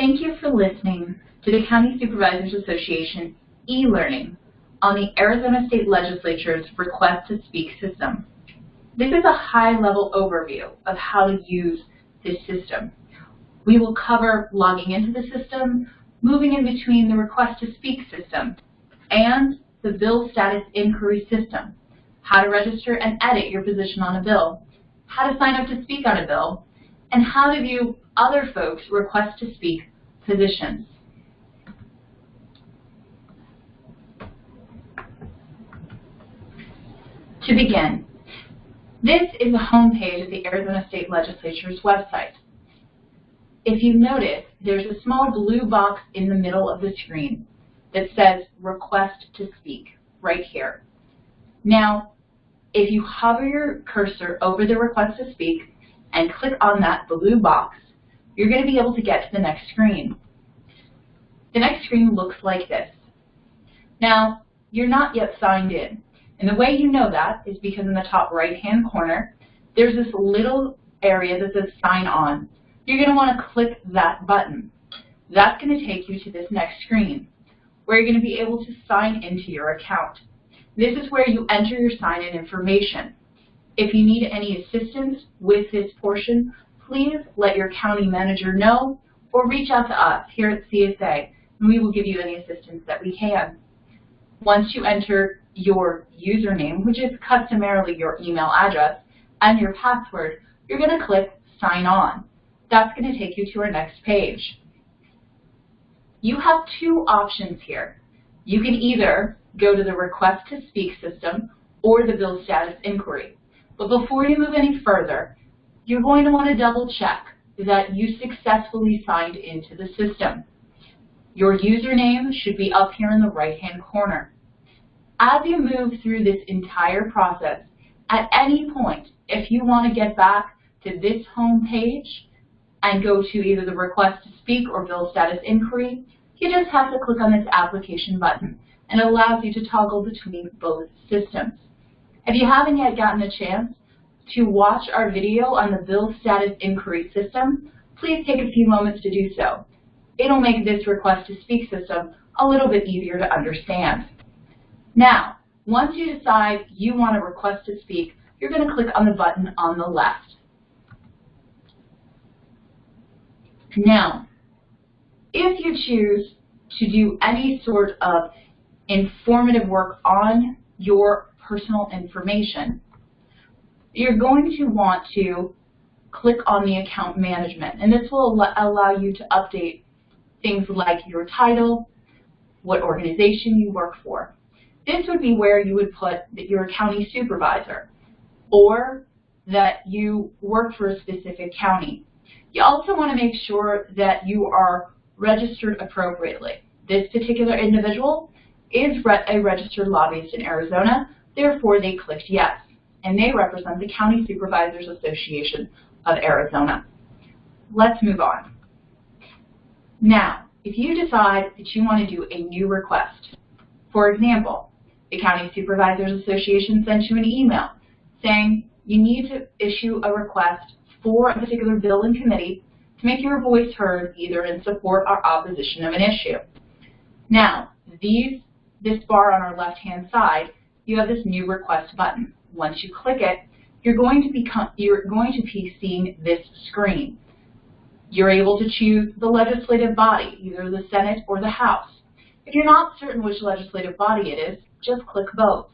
Thank you for listening to the County Supervisors Association e-learning on the Arizona State Legislature's Request to Speak system. This is a high-level overview of how to use this system. We will cover logging into the system, moving in between the Request to Speak system, and the bill status inquiry system, how to register and edit your position on a bill, how to sign up to speak on a bill, and how to view other folks' Request to Speak positions. To begin, this is the home page of the Arizona State Legislature's website. If you notice, there's a small blue box in the middle of the screen that says Request to Speak right here. Now, if you hover your cursor over the Request to Speak and click on that blue box, you're going to be able to get to the next screen. The next screen looks like this. Now, you're not yet signed in. And the way you know that is because in the top right-hand corner, there's this little area that says Sign On. You're going to want to click that button. That's going to take you to this next screen, where you're going to be able to sign into your account. This is where you enter your sign-in information. If you need any assistance with this portion, please let your county manager know or reach out to us here at CSA, and we will give you any assistance that we can. Once you enter your username, which is customarily your email address, and your password, you're going to click Sign On. That's going to take you to our next page. You have two options here. You can either go to the Request to Speak system or the Bill Status Inquiry. But before you move any further, you're going to want to double check that you successfully signed into the system. Your username should be up here in the right-hand corner. As you move through this entire process, at any point, if you want to get back to this home page and go to either the Request to Speak or Bill Status Inquiry, you just have to click on this application button, and it allows you to toggle between both systems. If you haven't yet gotten a chance to watch our video on the Bill Status Inquiry system, please take a few moments to do so. It'll make this Request to Speak system a little bit easier to understand. Now, once you decide you want to Request to Speak, you're going to click on the button on the left. Now, if you choose to do any sort of informative work on your personal information, you're going to want to click on the account management, and this will allow you to update things like your title, what organization you work for. This would be where you would put that you're a county supervisor or that you work for a specific county. You also want to make sure that you are registered appropriately. This particular individual is a registered lobbyist in Arizona, therefore they clicked yes, and they represent the County Supervisors Association of Arizona. Let's move on. Now, if you decide that you want to do a new request, for example, the County Supervisors Association sent you an email saying you need to issue a request for a particular bill in committee to make your voice heard either in support or opposition of an issue. Now, this bar on our left-hand side, you have this new request button. Once you click it, you're going to be seeing this screen. You're able to choose the legislative body, either the Senate or the House. If you're not certain which legislative body it is, just click both.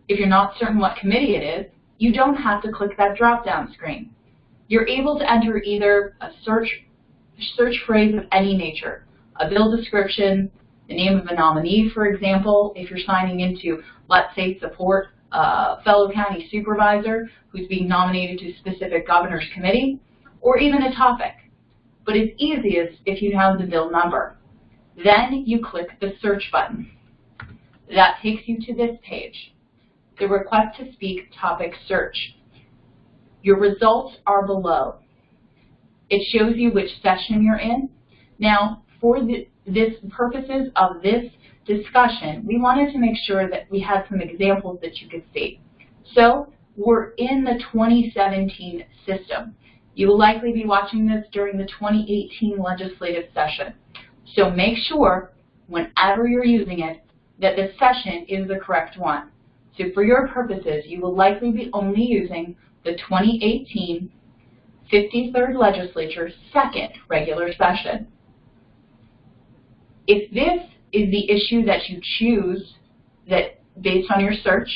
If you're not certain what committee it is, you don't have to click that drop-down screen. You're able to enter either a search phrase of any nature, a bill description, the name of a nominee, for example, if you're signing in to, let's say, support a fellow county supervisor who's being nominated to a specific governor's committee, or even a topic. But it's easiest if you have the bill number. Then you click the search button. That takes you to this page, the Request to Speak topic search. Your results are below. It shows you which session you're in. Now, for this purposes of this discussion, we wanted to make sure that we had some examples that you could see. So we're in the 2017 system. You will likely be watching this during the 2018 legislative session. So make sure, whenever you're using it, that the session is the correct one. So for your purposes, you will likely be only using the 2018 53rd Legislature second regular session. If this is the issue that you choose that based on your search,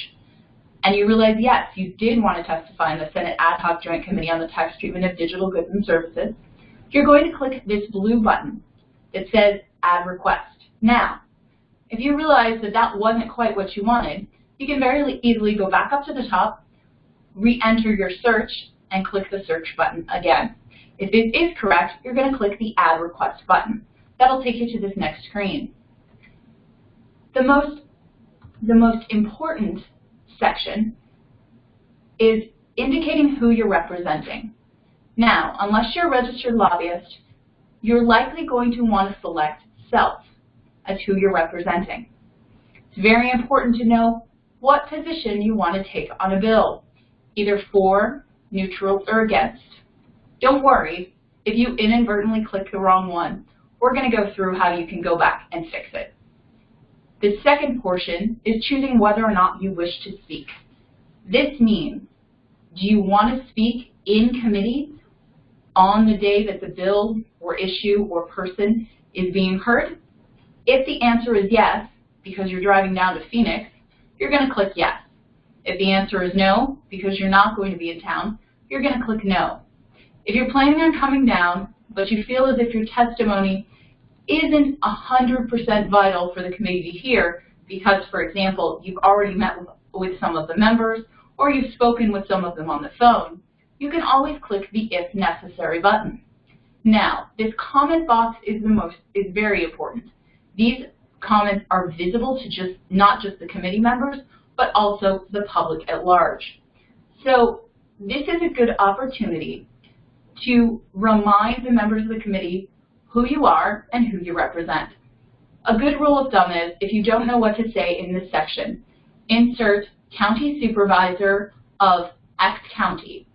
and you realize, yes, you did want to testify in the Senate Ad Hoc Joint Committee on the Tax Treatment of Digital Goods and Services, you're going to click this blue button that says Add Request. Now, if you realize that that wasn't quite what you wanted, you can very easily go back up to the top, re-enter your search, and click the search button again. If it is correct, you're going to click the Add Request button. That'll take you to this next screen. The most important section is indicating who you're representing. Now, unless you're a registered lobbyist, you're likely going to want to select Self as who you're representing. It's very important to know what position you want to take on a bill, either for, neutral, or against. Don't worry if you inadvertently click the wrong one. We're going to go through how you can go back and fix it. The second portion is choosing whether or not you wish to speak. This means, do you want to speak in committee on the day that the bill or issue or person is being heard? If the answer is yes, because you're driving down to Phoenix, you're going to click yes. If the answer is no, because you're not going to be in town, you're going to click no. If you're planning on coming down, but you feel as if your testimony isn't 100% vital for the committee to hear, because, for example, you've already met with some of the members, or you've spoken with some of them on the phone, you can always click the If Necessary button. Now, this comment box is very important. These comments are visible to not just the committee members, but also the public at large. So this is a good opportunity to remind the members of the committee who you are and who you represent. A good rule of thumb is, if you don't know what to say in this section, insert County Supervisor of X County.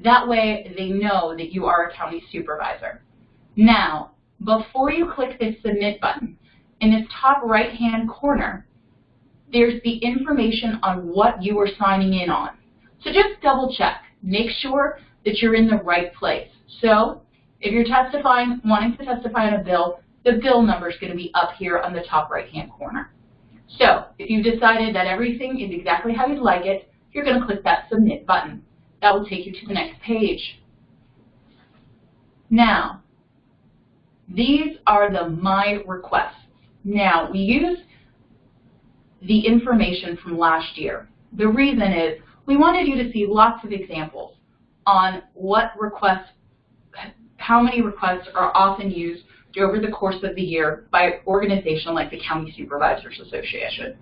That way they know that you are a county supervisor. Now, before you click this Submit button, in this top right-hand corner, there's the information on what you are signing in on. So just double check. Make sure that you're in the right place. So if you're wanting to testify on a bill, the bill number is going to be up here on the top right-hand corner. So if you've decided that everything is exactly how you'd like it, you're going to click that Submit button. That will take you to the next page. Now, these are the My Requests. Now, we use the information from last year. The reason is we wanted you to see lots of examples on how many requests are often used over the course of the year by an organization like the County Supervisors Association.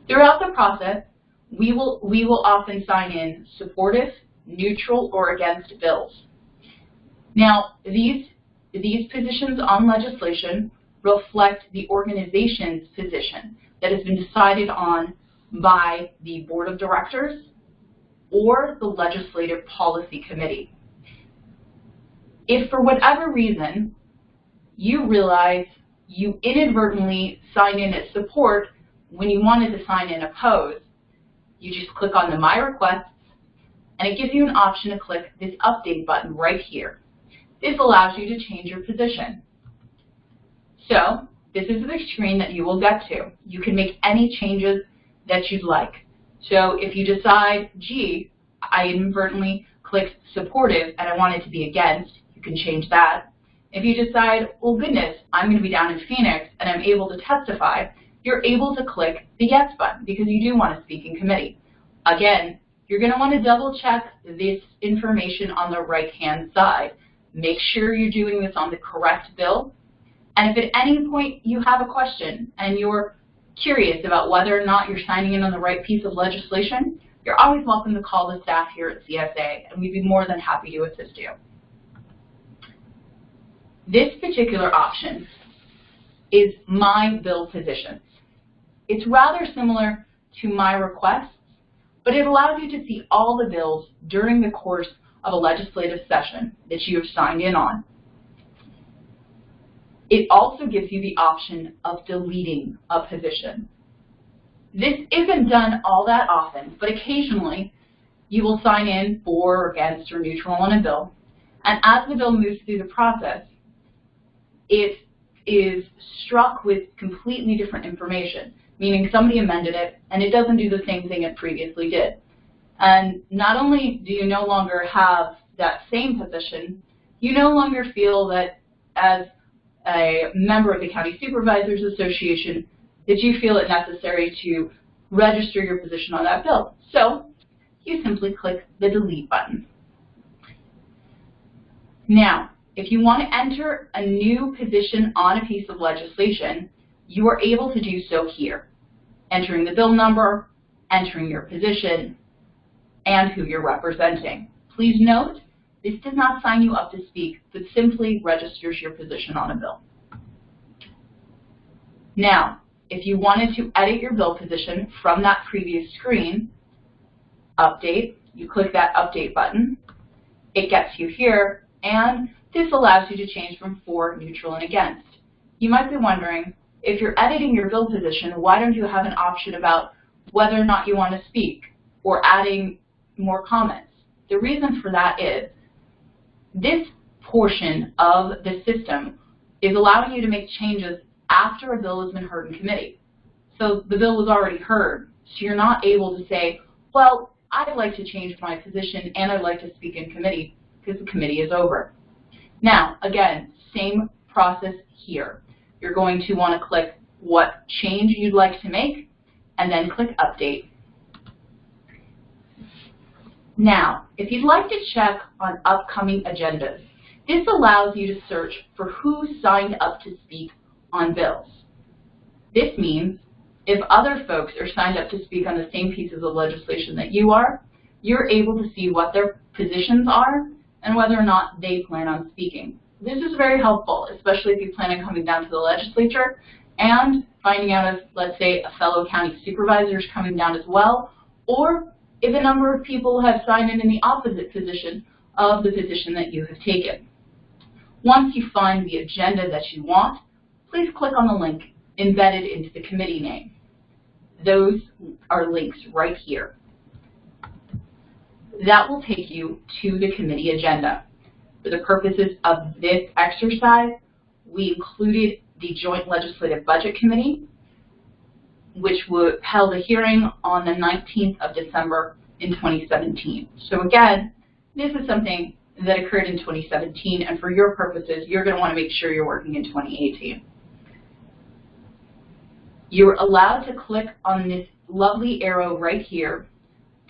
Throughout the process, we will often sign in supportive, neutral, or against bills. Now, these positions on legislation reflect the organization's position that has been decided on by the Board of Directors or the Legislative Policy Committee. If for whatever reason you realize you inadvertently signed in as support when you wanted to sign in oppose, you just click on the My Requests, and it gives you an option to click this Update button right here. This allows you to change your position. So this is the screen that you will get to. You can make any changes that you'd like. So if you decide, gee, I inadvertently clicked supportive and I want it to be against, you can change that. If you decide, well, goodness, I'm going to be down in Phoenix and I'm able to testify, you're able to click the Yes button because you do want to speak in committee. Again, you're going to want to double check this information on the right-hand side. Make sure you're doing this on the correct bill. And if at any point you have a question and you're curious about whether or not you're signing in on the right piece of legislation, you're always welcome to call the staff here at CSA, and we'd be more than happy to assist you. This particular option is My Bill Positions. It's rather similar to My Requests, but it allows you to see all the bills during the course of a legislative session that you have signed in on. It also gives you the option of deleting a position. This isn't done all that often, but occasionally you will sign in for, against, or neutral on a bill, and as the bill moves through the process, it is struck with completely different information, meaning somebody amended it and it doesn't do the same thing it previously did. And not only do you no longer have that same position, you no longer feel that as a member of the County Supervisors Association that you feel it necessary to register your position on that bill. So you simply click the delete button. Now, if you want to enter a new position on a piece of legislation, you are able to do so here, entering the bill number, entering your position, and who you're representing. Please note, this does not sign you up to speak, but simply registers your position on a bill. Now, if you wanted to edit your bill position from that previous screen, update, you click that update button, it gets you here, and this allows you to change from for, neutral, and against. You might be wondering, if you're editing your bill position, why don't you have an option about whether or not you want to speak or adding more comments? The reason for that is this portion of the system is allowing you to make changes after a bill has been heard in committee. So the bill was already heard, so you're not able to say, well, I'd like to change my position and I'd like to speak in committee because the committee is over. Now, again, same process here. You're going to want to click what change you'd like to make and then click update. Now, if you'd like to check on upcoming agendas, this allows you to search for who signed up to speak on bills. This means if other folks are signed up to speak on the same pieces of legislation that you are, you're able to see what their positions are and whether or not they plan on speaking. This is very helpful, especially if you plan on coming down to the legislature and finding out if, let's say, a fellow county supervisor is coming down as well, or if a number of people have signed in the opposite position of the position that you have taken. Once you find the agenda that you want, please click on the link embedded into the committee name. Those are links right here. That will take you to the committee agenda. For the purposes of this exercise, we included the Joint Legislative Budget Committee, which held a hearing on the 19th of December in 2017. So again, this is something that occurred in 2017, and for your purposes, you're going to want to make sure you're working in 2018. You're allowed to click on this lovely arrow right here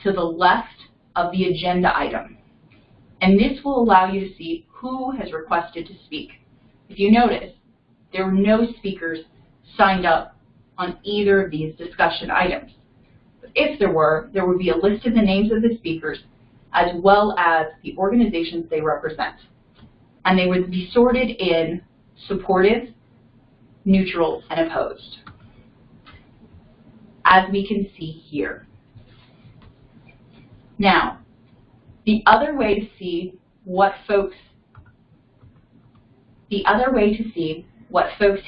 to the left of the agenda item, and this will allow you to see who has requested to speak. If you notice, there were no speakers signed up on either of these discussion items. But if there were, there would be a list of the names of the speakers as well as the organizations they represent. And they would be sorted in supportive, neutral, and opposed, as we can see here. Now, the other way to see what folks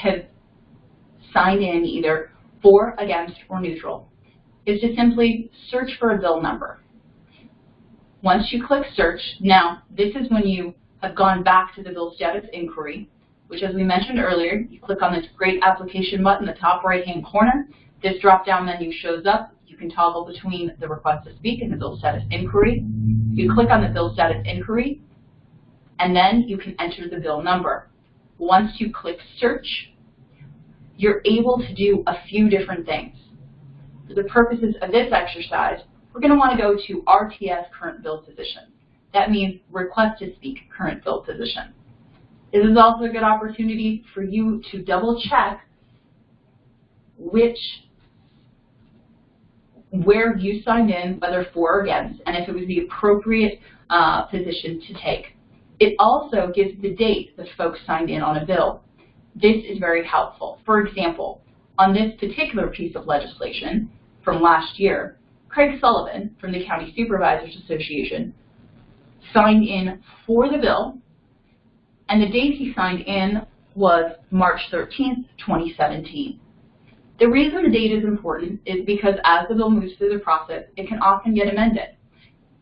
have signed in either for, against, or neutral is to simply search for a bill number. Once you click search, now this is when you have gone back to the bill status inquiry, which, as we mentioned earlier, you click on this great application button in the top right-hand corner. This drop-down menu shows up. You can toggle between the request to speak and the bill status inquiry. You click on the bill status inquiry, and then you can enter the bill number. Once you click search, you're able to do a few different things. For the purposes of this exercise, we're going to want to go to RTS current bill position. That means request to speak current bill position. This is also a good opportunity for you to double check where you signed in, whether for or against, and if it was the appropriate position to take. It also gives the date that folks signed in on a bill. This is very helpful. For example, on this particular piece of legislation from last year, Craig Sullivan from the County Supervisors Association signed in for the bill, and the date he signed in was March 13th, 2017. The reason the date is important is because as the bill moves through the process, it can often get amended.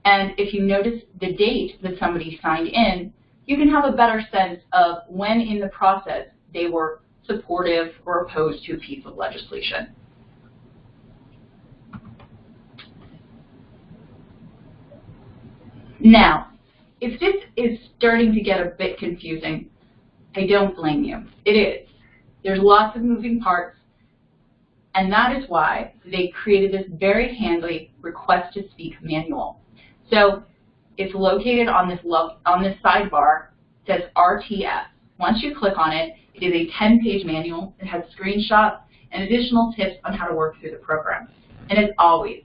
And if you notice the date that somebody signed in, you can have a better sense of when in the process they were supportive or opposed to a piece of legislation. Now, if this is starting to get a bit confusing, I don't blame you. It is. There's lots of moving parts, and that is why they created this very handy request to speak manual. So it's located on this sidebar. It says RTS. Once you click on it, it is a 10-page manual. It has screenshots and additional tips on how to work through the program. And as always,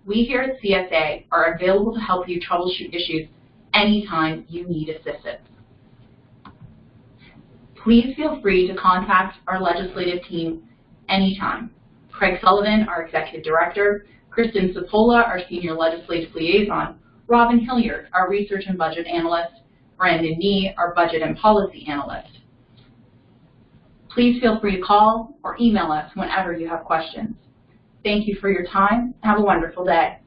we here at CSA are available to help you troubleshoot issues anytime you need assistance. Please feel free to contact our legislative team anytime. Craig Sullivan, our Executive Director, Kristen Cipolla, our Senior Legislative Liaison, Robin Hilliard, our Research and Budget Analyst, Brandon Nee, our Budget and Policy Analyst. Please feel free to call or email us whenever you have questions. Thank you for your time. Have a wonderful day.